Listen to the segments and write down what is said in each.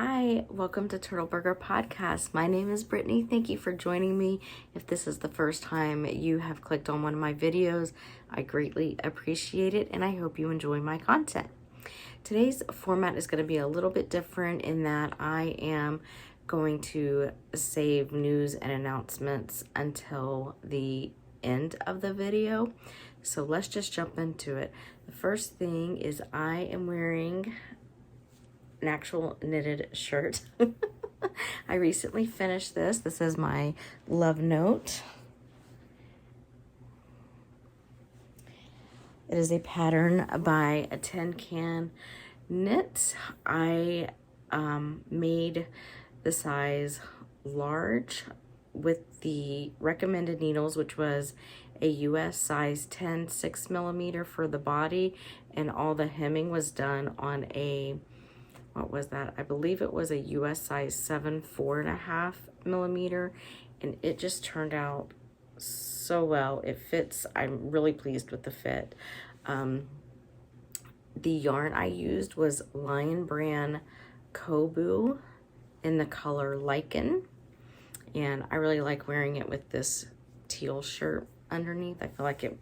Hi, welcome to TurtleBurger Podcast. My name is Brittany. Thank you for joining me. If this is the first time you have clicked on one of my videos, I greatly appreciate it and I hope you enjoy my content. Today's format is going to be a little bit different in that I am going to save news and announcements until the end of the video. So let's just jump into it. The first thing is I am wearing an actual knitted shirt. I recently finished this. This is my love note. It is a pattern by a Tin Can Knit. I made the size large with the recommended needles, which was a US size 10, 6mm for the body, and all the hemming was done on a, what was that? I believe it was a US size 7, 4.5mm, and it just turned out so well. It fits. I'm really pleased with the fit. The yarn I used was Lion Brand Kobu in the color Lichen, and I really like wearing it with this teal shirt underneath. I feel like it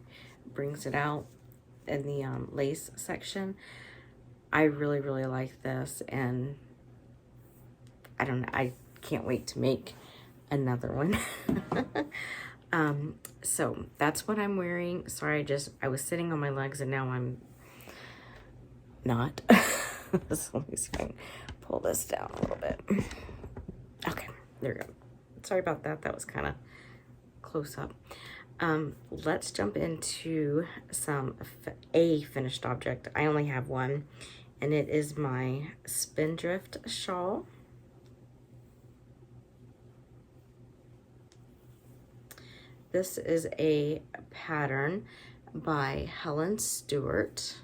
brings it out in the lace section. I really like this, and I don't know, I can't wait to make another one. So that's what I'm wearing. Sorry, I was sitting on my legs and now I'm not. So let me see if I can pull this down a little bit. Okay, there we go. Sorry about that. That was kind of close up. Let's jump into a finished object. I only have one, and it is my Spindrift shawl. This is a pattern by Helen Stewart,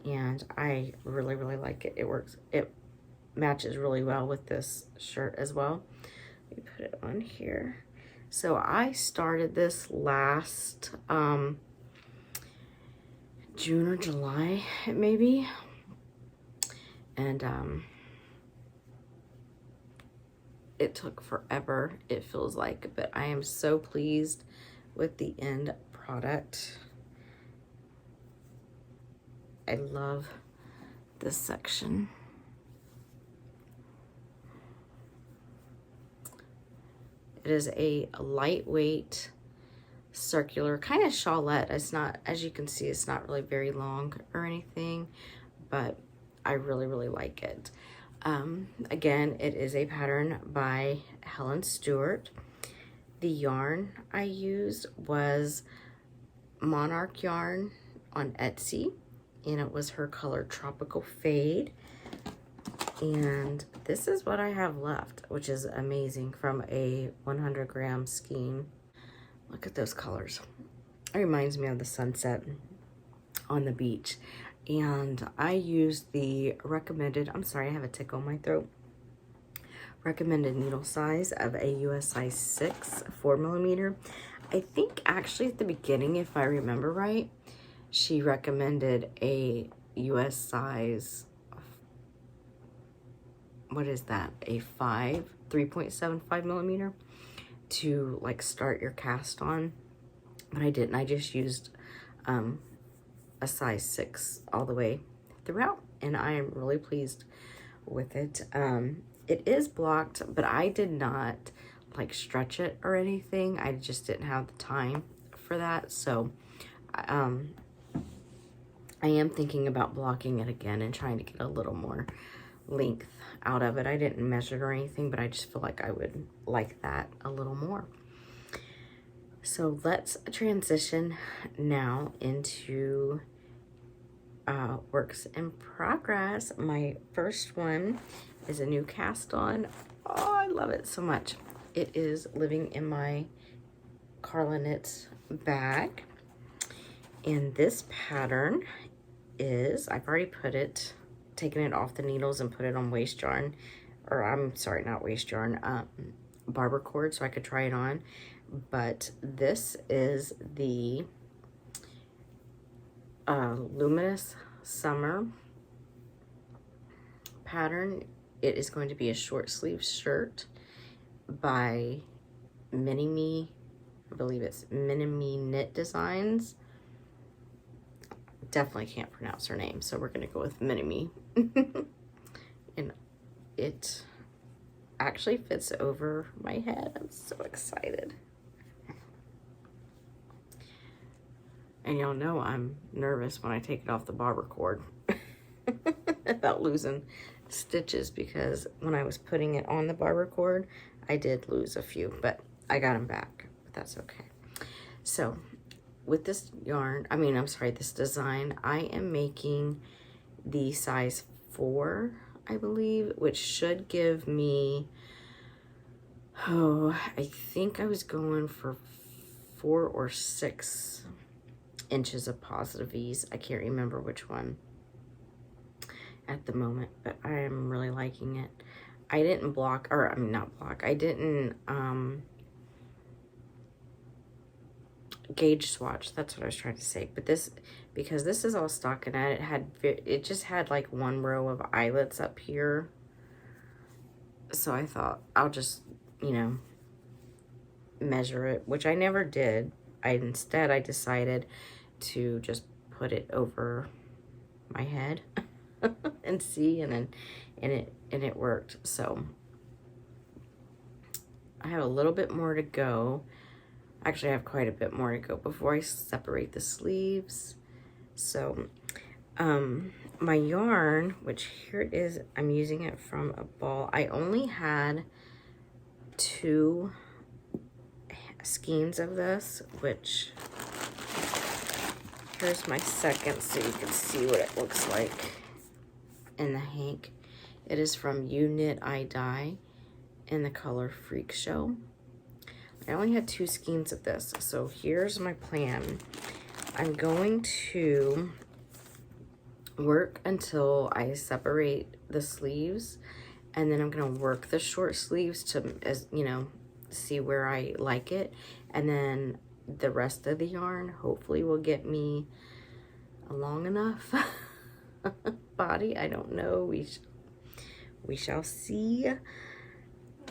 and I really like it. It matches really well with this shirt as well. Let me put it on here. So I started this last June or July, maybe, and it took forever, it feels like, but I am so pleased with the end product. I love this section. It is a lightweight circular kind of shawlette. It's not, as you can see, it's not really very long or anything, but I really like it. Again, it is a pattern by Helen Stewart. The yarn I used was MonarchYarn on Etsy, and it was her color Tropical Fade. And this is what I have left, which is amazing, from a 100-gram skein. Look at those colors. It reminds me of the sunset on the beach. And I used the recommended, I'm sorry, I have a tickle in my throat, recommended needle size of a US size 6, 4mm. I think actually at the beginning, if I remember right, she recommended a US size, what is that, a 3.75mm to like start your cast on, but I didn't. I just used a size 6 all the way throughout, and I am really pleased with it. It is blocked, but I did not like stretch it or anything. I just didn't have the time for that, so I am thinking about blocking it again and trying to get a little more length out of it. I didn't measure it or anything, but I just feel like I would like that a little more. So let's transition now into works in progress. My first one is a new cast on. Oh, I love it so much. It is living in my Carla knits bag, and this pattern is, I've already taken it off the needles and put it on waste yarn, or I'm sorry, not waste yarn, barber cord, so I could try it on. But this is the Luminous Summer pattern, it is going to be a short sleeve shirt by Minimi. I believe it's Minimi Knit Designs. Definitely can't pronounce her name, so we're going to go with Minimi. And it actually fits over my head. I'm so excited. And y'all know I'm nervous when I take it off the barber cord about losing stitches, because when I was putting it on the barber cord, I did lose a few, but I got them back, but that's okay. So with this yarn, this design, I am making the size 4, I believe, which should give me, I think I was going for 4 or 6 inches of positive ease. I can't remember which one at the moment, but I am really liking it. I didn't block, or not block, I didn't gauge swatch, that's what I was trying to say, but this, because this is all stockinette, it just had like 1 row of eyelets up here, so I thought I'll just, you know, measure it, which I never did. Instead I decided to just put it over my head and see, and it worked. So I have a little bit more to go. Actually, I have quite a bit more to go before I separate the sleeves. So my yarn, which here it is, I'm using it from a ball. I only had 2 skeins of this, which here's my second, so you can see what it looks like in the hank. It is from You Knit I Dye in the color Freak Show. I only had 2 skeins of this, so here's my plan. I'm going to work until I separate the sleeves, and then I'm going to work the short sleeves to, as you know, see where I like it, and then the rest of the yarn hopefully will get me a long enough body. I don't know. We shall see.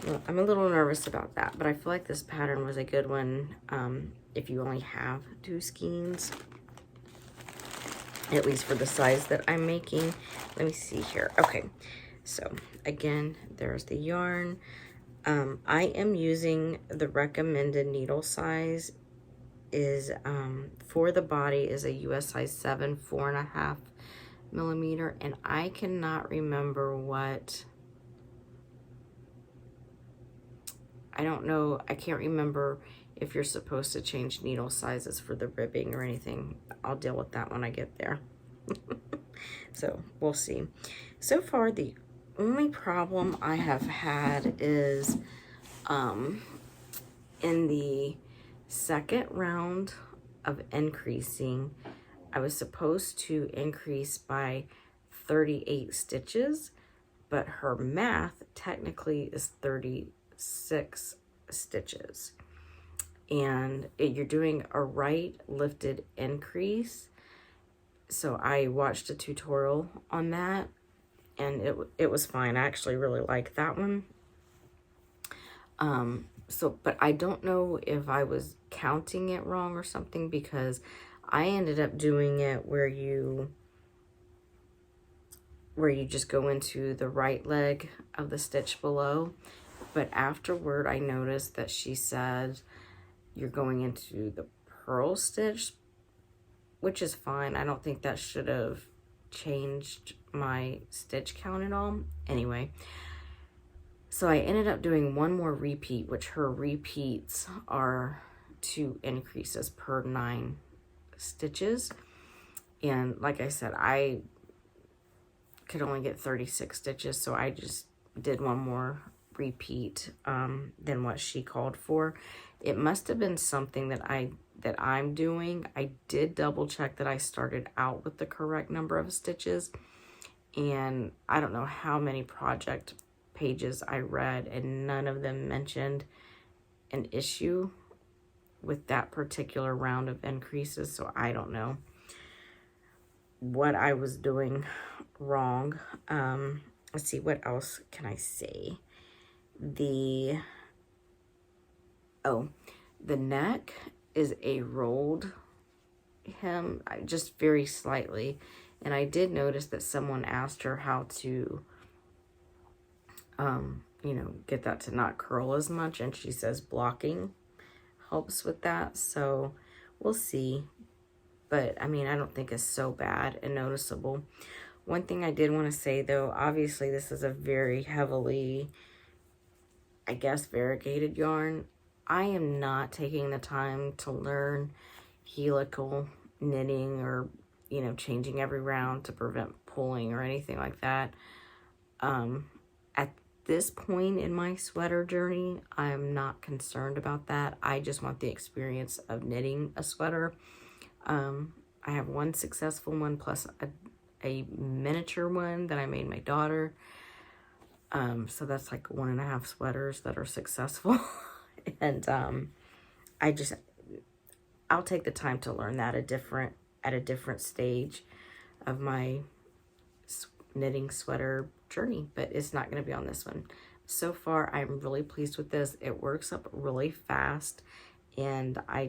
Well, I'm a little nervous about that, but I feel like this pattern was a good one if you only have 2 skeins, at least for the size that I'm making. Let me see here. Okay, so again, there's the yarn. I am using the recommended needle size is for the body is a US size 7, 4.5 millimeter, and I cannot remember what, I don't know, I can't remember if you're supposed to change needle sizes for the ribbing or anything. I'll deal with that when I get there. So we'll see. So far, the only problem I have had is in the second round of increasing, I was supposed to increase by 38 stitches, but her math technically is 36 stitches. And you're doing a right lifted increase. So I watched a tutorial on that, and it was fine. I actually really liked that one. But I don't know if I was counting it wrong or something, because I ended up doing it where you just go into the right leg of the stitch below. But afterward, I noticed that she said you're going into the purl stitch, which is fine. I don't think that should have changed my stitch count at all. Anyway, so I ended up doing 1 more repeat, which her repeats are 2 increases per 9 stitches. And like I said, I could only get 36 stitches, so I just did 1 more repeat than what she called for. It must have been something that I'm doing. I did double check that I started out with the correct number of stitches, and I don't know how many project pages I read, and none of them mentioned an issue with that particular round of increases. So I don't know what I was doing wrong. let's see, what else can I say? The neck is a rolled hem, just very slightly. And I did notice that someone asked her how to, you know, get that to not curl as much. And she says blocking helps with that. So we'll see. But I mean, I don't think it's so bad and noticeable. One thing I did want to say though, obviously this is a very heavily, I guess, variegated yarn. I am not taking the time to learn helical knitting or, you know, changing every round to prevent pulling or anything like that. At this point in my sweater journey, I'm not concerned about that. I just want the experience of knitting a sweater. I have one successful one plus a miniature one that I made my daughter. So that's like 1.5 sweaters that are successful. And I'll take the time to learn that at a different stage of my knitting sweater journey, but it's not going to be on this one. So far, I'm really pleased with this. It works up really fast, and I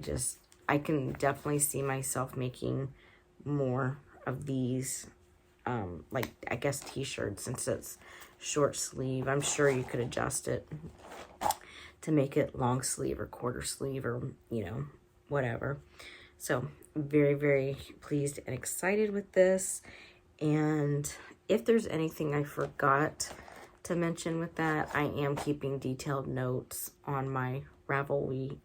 can definitely see myself making more of these, like, I guess t-shirts, since it's short sleeve. I'm sure you could adjust it to make it long sleeve or quarter sleeve or, you know, whatever. So very, very pleased and excited with this. And if there's anything I forgot to mention with that, I am keeping detailed notes on my Ravelry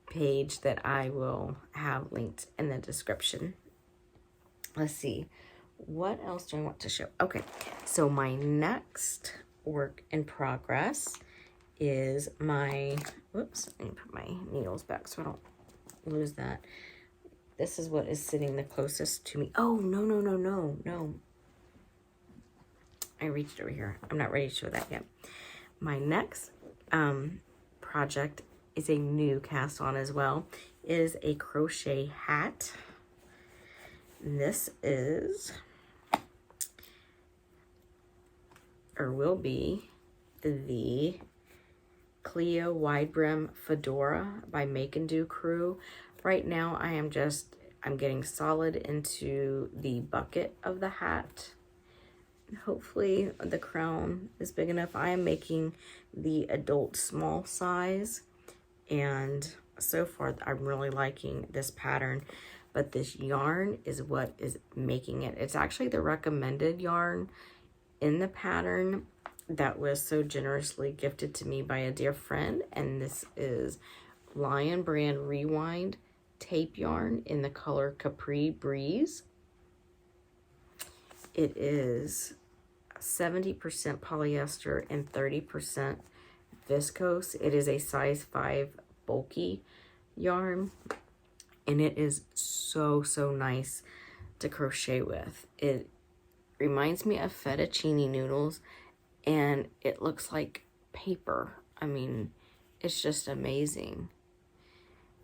page that I will have linked in the description. Let's see, what else do I want to show? Okay, so my next work in progress is my, whoops, let me put my needles back so I don't lose that. This is what is sitting the closest to me. Oh, no. I reached over here. I'm not ready to show that yet. My next project is a new cast on as well. It is a crochet hat. And this is, or will be, the Cleo wide brim Fedora by Make and Do Crew. Right now I'm getting solid into the bucket of the hat. Hopefully the crown is big enough. I am making the adult small size, and so far I'm really liking this pattern, but this yarn is what is making it. It's actually the recommended yarn in the pattern that was so generously gifted to me by a dear friend, and this is Lion Brand Rewind tape yarn in the color Capri Breeze. It is 70% polyester and 30% viscose. It is a size 5 bulky yarn, and it is so nice to crochet with. It reminds me of fettuccine noodles, and it looks like paper. I mean, it's just amazing.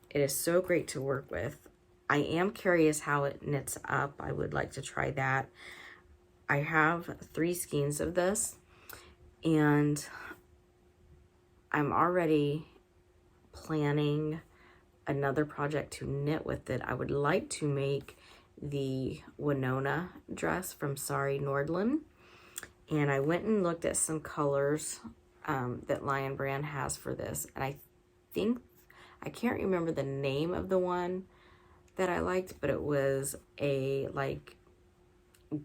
It is so great to work with. I am curious how it knits up. I would like to try that. I have 3 skeins of this, and I'm already planning another project to knit with it. I would like to make the Winona dress from Sari Nordlund, and I went and looked at some colors that Lion Brand has for this, and I can't remember the name of the one that I liked, but it was a like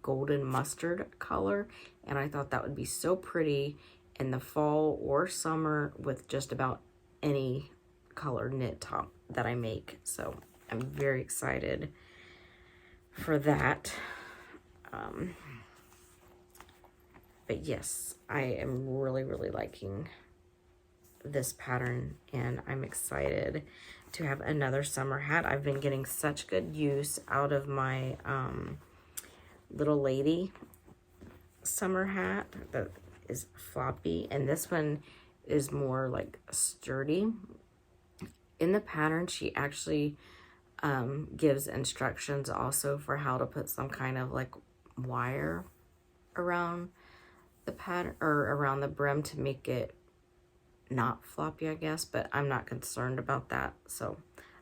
golden mustard color, and I thought that would be so pretty in the fall or summer with just about any color knit top that I make. So I'm very excited for that. But yes, I am really liking this pattern, and I'm excited to have another summer hat. I've been getting such good use out of my little lady summer hat that is floppy, and this one is more like sturdy. In the pattern, she actually gives instructions also for how to put some kind of like wire around the pattern, or around the brim, to make it not floppy, I guess, but I'm not concerned about that, so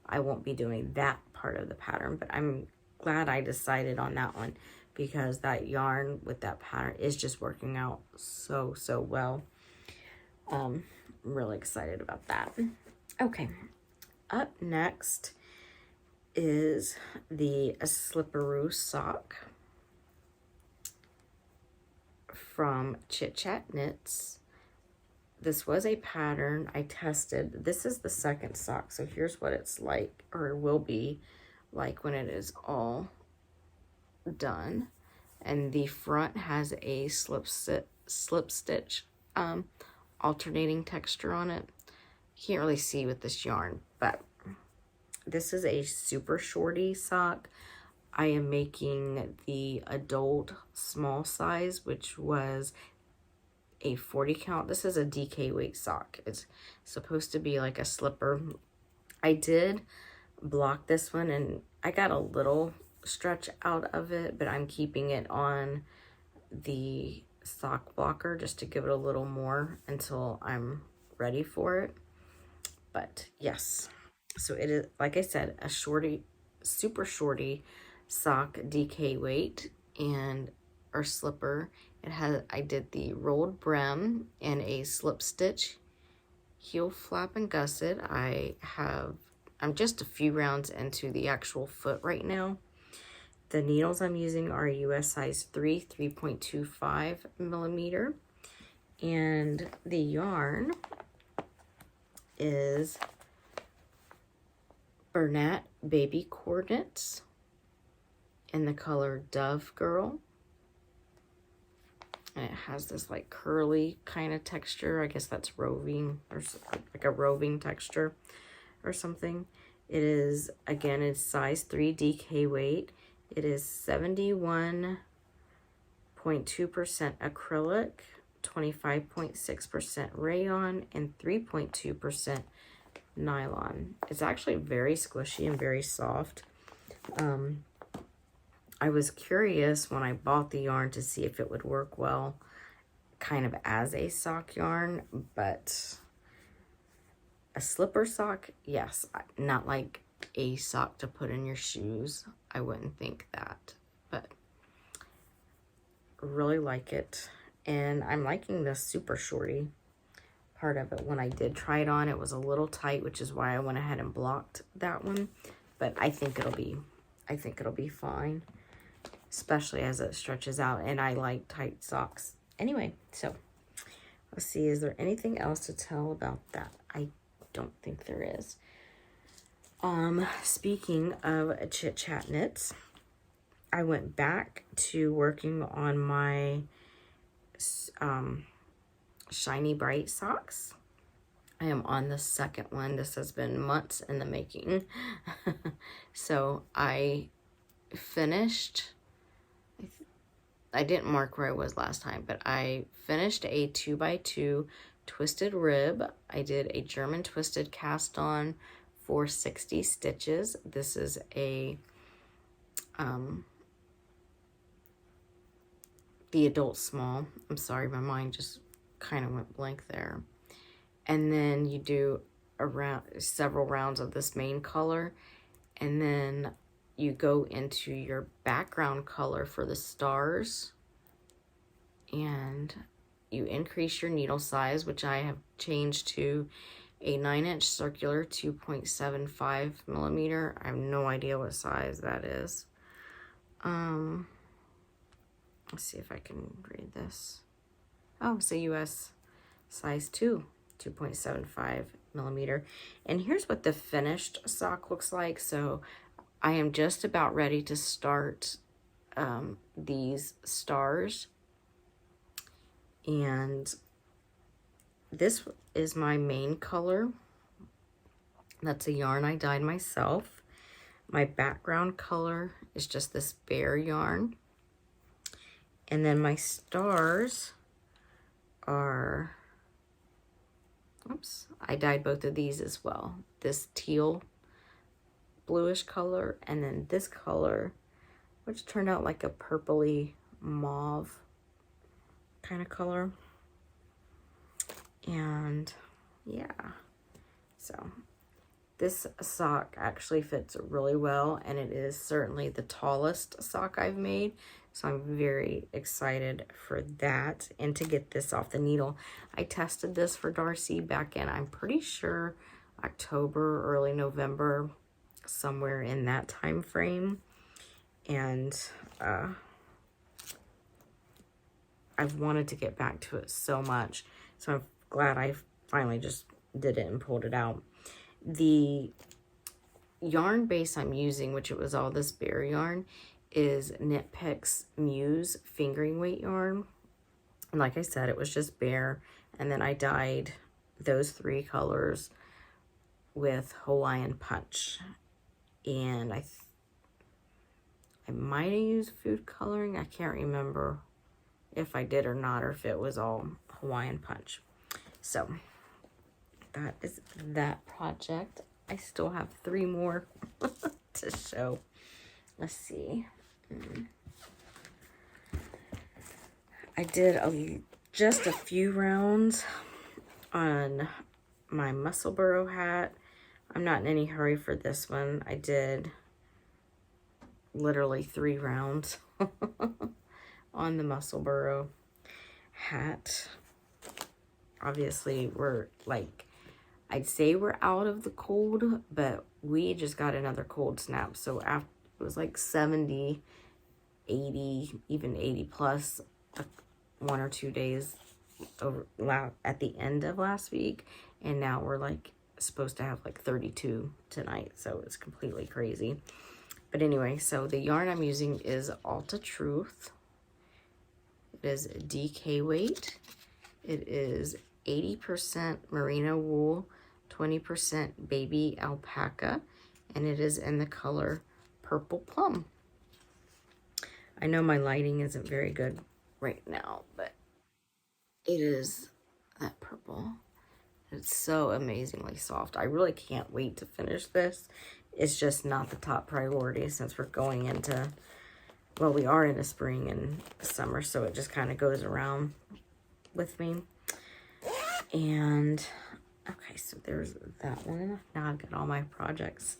I won't be doing that part of the pattern. But I'm glad I decided on that one, because that yarn with that pattern is just working out so well. I'm really excited about that. Okay, up next is the Sliperoo sock from Chitchat Knits. This was a pattern I tested. This is the second sock, so here's what it's like, or will be like when it is all done. And the front has a slip stitch alternating texture on it. You can't really see with this yarn, but this is a super shorty sock. I am making the adult small size, which was a 40 count. This is a DK weight sock. It's supposed to be like a slipper. I did block this one and I got a little stretch out of it, but I'm keeping it on the sock blocker just to give it a little more until I'm ready for it. But yes, so it is, like I said, a shorty, super shorty sock, DK weight, and or slipper. It has, I did the rolled brim and a slip stitch heel flap and gusset. I'm just a few rounds into the actual foot right now. The needles I'm using are a US size 3, 3.25 millimeter. And the yarn is Bernat Baby Coordinates in the color Dove Girl. And it has this like curly kind of texture. I guess that's roving, or like a roving texture or something. It is, again, it's size 3 DK weight. It is 71.2% acrylic, 25.6% rayon, and 3.2% nylon. It's actually very squishy and very soft. I was curious when I bought the yarn to see if it would work well kind of as a sock yarn, but a slipper sock, yes, not like a sock to put in your shoes. I wouldn't think that, but really like it. And I'm liking the super shorty part of it. When I did try it on, it was a little tight, which is why I went ahead and blocked that one. But I think it'll be fine, especially as it stretches out. And I like tight socks anyway. So let's see, is there anything else to tell about that? I don't think there is. Speaking of Chitchat Knits, I went back to working on my shiny bright socks. I am on the second one. This has been months in the making. So I finished, I didn't mark where I was last time, but I finished a 2x2 twisted rib. I did a German twisted cast on for 60 stitches. This is a the adult small. I'm sorry, my mind just kind of went blank there. And then you do several rounds of this main color, and then you go into your background color for the stars, and you increase your needle size, which I have changed to a 9-inch circular 2.75 millimeter. I have no idea what size that is. Let's see if I can read this. Oh, it's a US size 2, 2.75 millimeter. And here's what the finished sock looks like. So I am just about ready to start these stars. And this is my main color. That's a yarn I dyed myself. My background color is just this bare yarn. And then my stars are, oops, I dyed both of these as well. This teal bluish color, and then this color, which turned out like a purpley mauve kind of color. And yeah, so this sock actually fits really well, and it is certainly the tallest sock I've made. So I'm very excited for that and to get this off the needle. I tested this for Darcy back in, I'm pretty sure, October, early November, somewhere in that time frame. And I've wanted to get back to it so much. So I'm glad I finally just did it and pulled it out. The yarn base I'm using, which it was all this bear yarn, is Knit Picks Muse fingering weight yarn. And like I said, it was just bear. And then I dyed those 3 colors with Hawaiian Punch. And I might have used food coloring. I can't remember if I did or not, or if it was all Hawaiian Punch. So that is that project. I still have 3 more to show. Let's see. I did just a few rounds on my Musselburgh hat. I'm not in any hurry for this one. I did literally 3 rounds on the Musselburgh hat. Obviously, we're like, I'd say we're out of the cold, but we just got another cold snap. So after, it was like 70, 80, even 80 plus 1 or 2 days over at the end of last week. And now we're like supposed to have like 32 tonight. So it's completely crazy. But anyway, so the yarn I'm using is Alta Truth. It is DK weight. It is 80% merino wool, 20% baby alpaca, and it is in the color Purple Plum. I know my lighting isn't very good right now, but it is that purple. It's so amazingly soft. I really can't wait to finish this. It's just not the top priority since we're going into, well, we are into spring and summer, so it just kind of goes around with me. And okay, so there's that one. Now I've got all my projects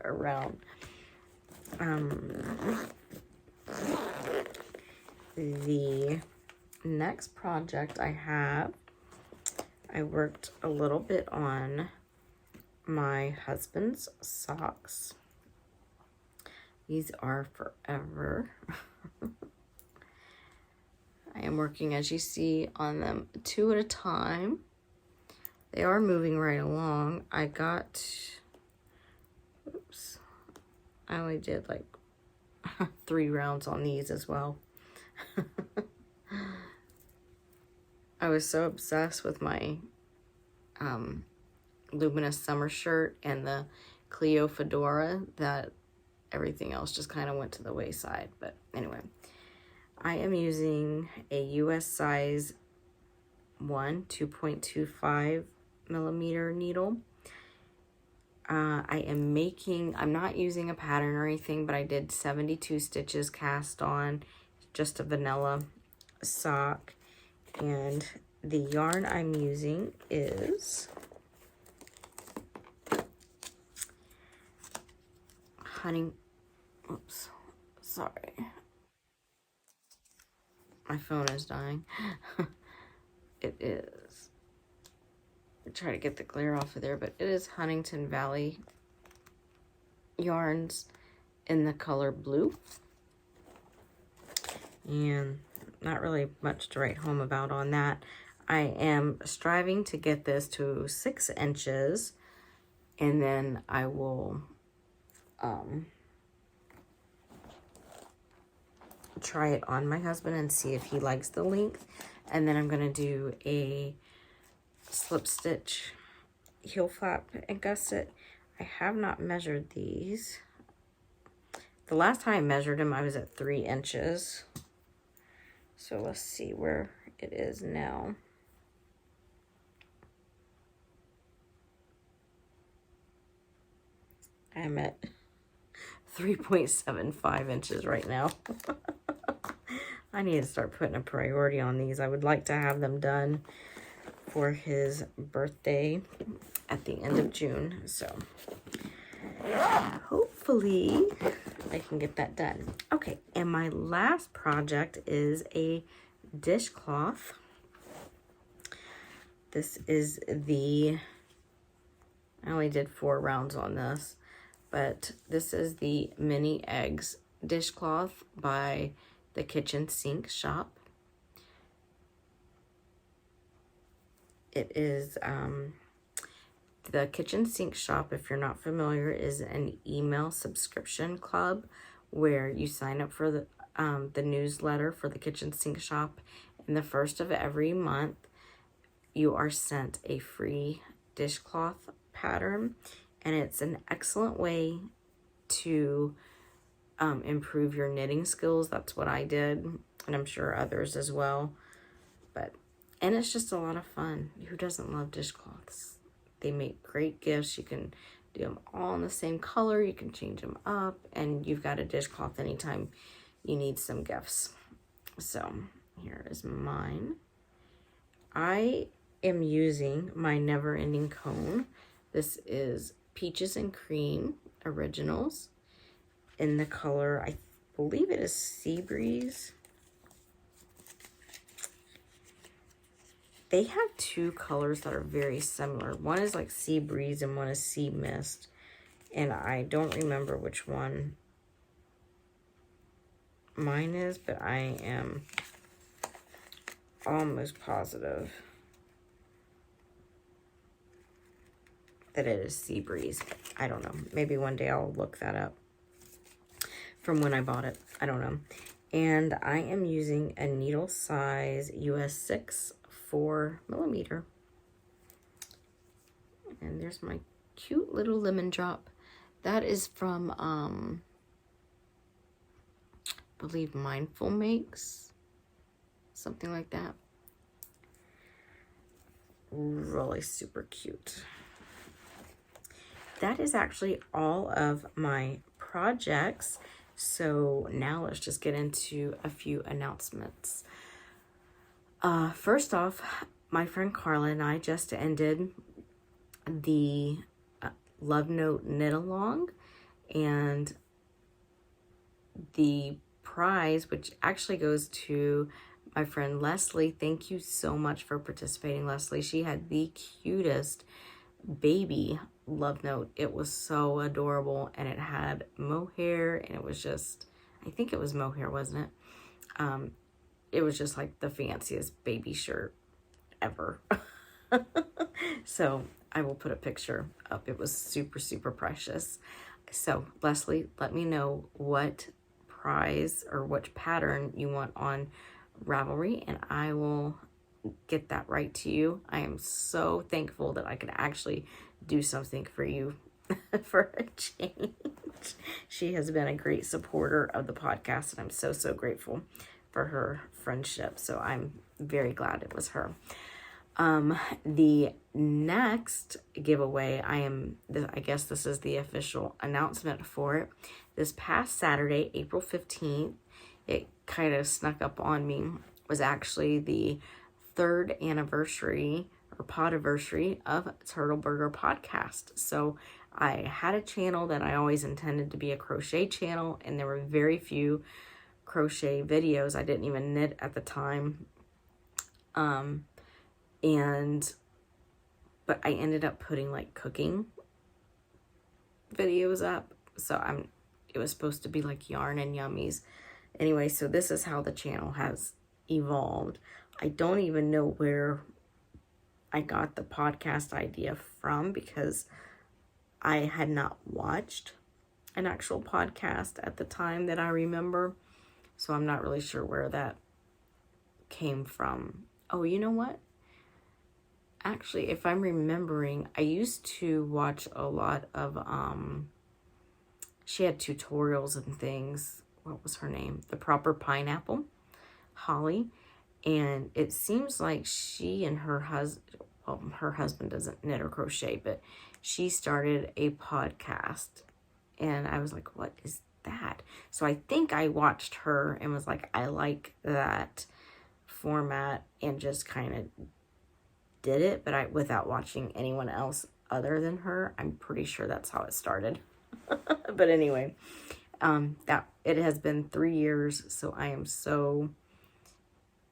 around. The next project I have, I worked a little bit on my husband's socks. These are forever. I am working, as you see, on them 2 at a time. They are moving right along. I got, oops, I only did like 3 rounds on these as well. I was so obsessed with my Luminous summer shirt and the Cleo Fedora that everything else just kind of went to the wayside. But anyway, I am using a US size 2.25 millimeter needle. I'm not using a pattern or anything, but I did 72 stitches cast on, just a vanilla sock. And the yarn I'm using is oops, sorry. My phone is dying. It is, I try to get the glare off of there, but it is Huntington Valley yarns in the color blue. And not really much to write home about on that. I am striving to get this to 6 inches, and then I will try it on my husband and see if he likes the length. And then I'm going to do a slip stitch heel flap and gusset. I have not measured these. The last time I measured them, I was at 3 inches. So let's see where it is now. I'm at 3.75 inches right now. I need to start putting a priority on these. I would like to have them done for his birthday at the end of June. So hopefully I can get that done. Okay, and my last project is a dishcloth. This is I only did 4 rounds on this, but this is the Mini Eggs dishcloth by the Kitchen Sink Shop. It is, the Kitchen Sink Shop, if you're not familiar, is an email subscription club where you sign up for the newsletter for the Kitchen Sink Shop. And the first of every month, you are sent a free dishcloth pattern. And it's an excellent way to improve your knitting skills. That's what I did, and I'm sure others as well. And it's just a lot of fun. Who doesn't love dishcloths? They make great gifts. You can do them all in the same color. You can change them up, and you've got a dishcloth anytime you need some gifts. So here is mine. I am using my Never Ending Cone. This is Peaches and Cream Originals in the color, I believe it is Sea Breeze. They have 2 colors that are very similar. One is like Sea Breeze and one is Sea Mist. And I don't remember which one mine is, but I am almost positive that it is Sea Breeze. I don't know. Maybe one day I'll look that up from when I bought it. I don't know. And I am using a needle size US 6 4mm. And there's my cute little lemon drop. That is from, I believe Mindful Makes. Something like that. Really super cute. That is actually all of my projects. So now let's just get into a few announcements. First off, my friend Carla and I just ended the Love Note Knit Along, and the prize, which actually goes to my friend Leslie. Thank you so much for participating, Leslie. She had the cutest baby love note. It was so adorable, and it had mohair, and it was just, I think it was mohair, wasn't it? It was just like the fanciest baby shirt ever. So I will put a picture up. It was super, super precious. So Leslie, let me know what prize or which pattern you want on Ravelry, and I will get that right to you. I am so thankful that I could actually do something for you for a change. She has been a great supporter of the podcast, and I'm so, so grateful for her friendship. So I'm very glad it was her. The next giveaway, I guess this is the official announcement for it. This past Saturday, April 15th, it kind of snuck up on me, was actually the 3rd anniversary or Podiversary of TurtleBurger podcast. So I had a channel that I always intended to be a crochet channel, and there were very few crochet videos. I didn't even knit at the time. But I ended up putting like cooking videos up. So it was supposed to be like yarn and yummies. Anyway, so this is how the channel has evolved. I don't even know where I got the podcast idea from, because I had not watched an actual podcast at the time that I remember. So I'm not really sure where that came from. Oh, you know what? Actually, if I'm remembering, I used to watch a lot of, she had tutorials and things. What was her name? The Proper Pineapple, Holly. And it seems like she and her husband, well, her husband doesn't knit or crochet, but she started a podcast. And I was like, what is that? So I think I watched her and was like, I like that format, and just kind of did it, but without watching anyone else other than her. I'm pretty sure that's how it started. But anyway, that it has been 3 years, so I am so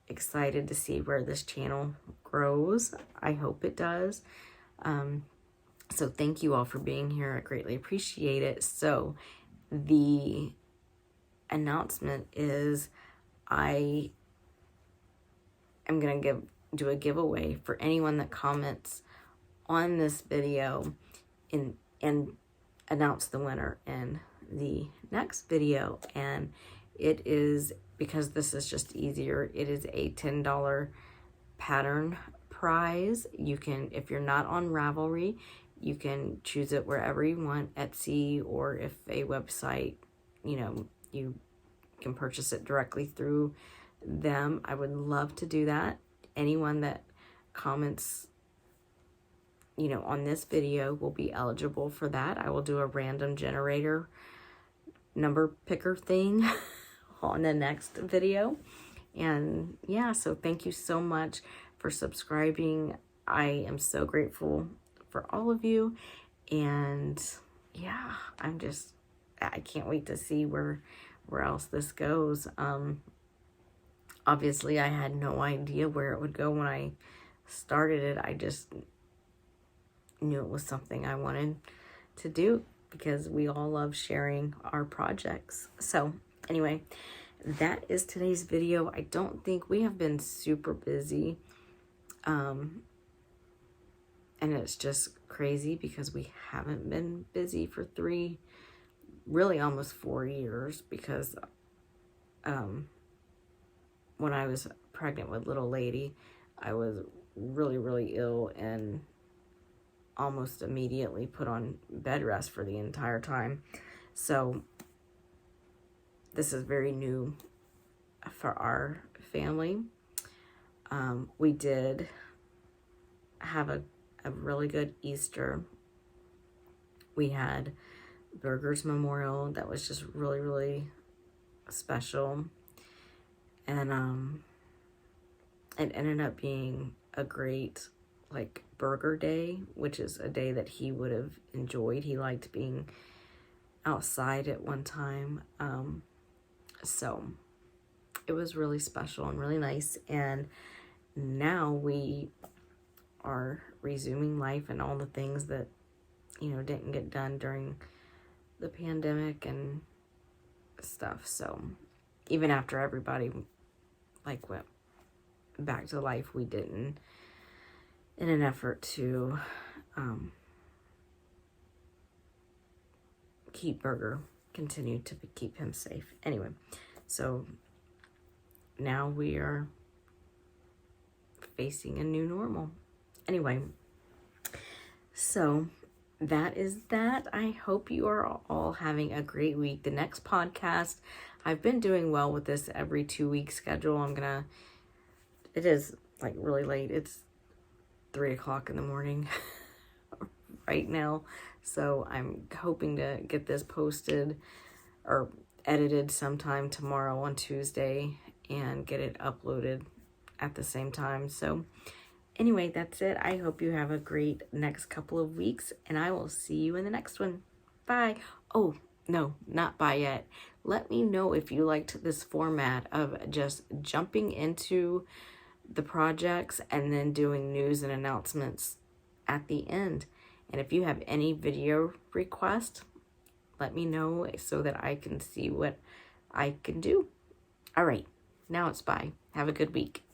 excited to see where this channel grows. I hope it does. So thank you all for being here. I greatly appreciate it. So the announcement is I am going to do a giveaway for anyone that comments on this video and announce the winner in the next video. And it is, because this is just easier, it is a $10 pattern prize. You can, if you're not on Ravelry, you can choose it wherever you want, Etsy, or if a website, you know, you can purchase it directly through them. I would love to do that. Anyone that comments, you know, on this video will be eligible for that. I will do a random generator number picker thing on the next video. And yeah, so thank you so much for subscribing. I am so grateful for all of you. And yeah, I can't wait to see where else this goes. Obviously I had no idea where it would go when I started it. I just knew it was something I wanted to do because we all love sharing our projects. So anyway, that is today's video. I don't think we have been super busy. And it's just crazy because we haven't been busy for really almost 4 years, because when I was pregnant with little lady, I was really, really ill and almost immediately put on bed rest for the entire time. So this is very new for our family. We did have a really good Easter. We had Burger's Memorial that was just really, really special. And it ended up being a great, like, burger day, which is a day that he would have enjoyed. He liked being outside at one time. So it was really special and really nice. And now we are resuming life and all the things that, you know, didn't get done during the pandemic and stuff. So even after everybody like went back to life, we didn't, in an effort to continue to keep him safe. Anyway, so now we are facing a new normal. Anyway, so that is that. I hope you are all having a great week. The next podcast, I've been doing well with this every 2-week schedule. It is like really late. It's 3 o'clock in the morning right now. So I'm hoping to get this posted or edited sometime tomorrow on Tuesday and get it uploaded at the same time. So anyway, that's it. I hope you have a great next couple of weeks, and I will see you in the next one. Bye. Oh, no, not bye yet. Let me know if you liked this format of just jumping into the projects and then doing news and announcements at the end. And if you have any video requests, let me know so that I can see what I can do. All right, now it's bye. Have a good week.